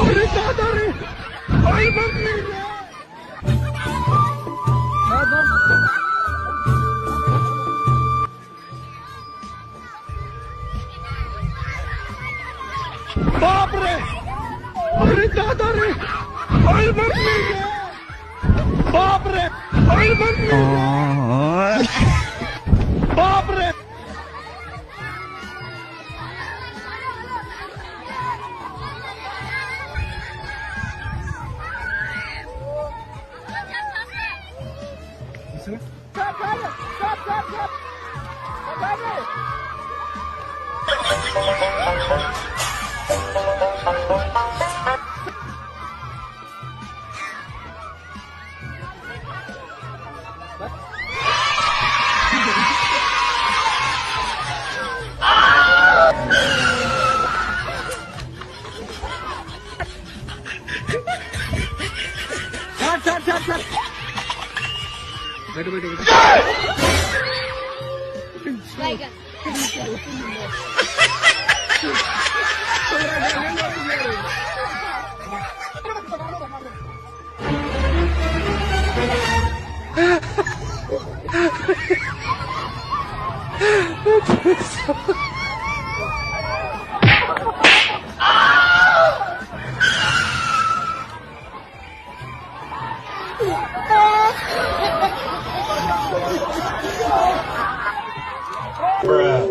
अरे दादा रे आई मम्मी रे बाप रे अरे दादा रे आई मम्मी रे बाप रे आई मम्मी बाप रे बैठो बैठो बैठो Bruh.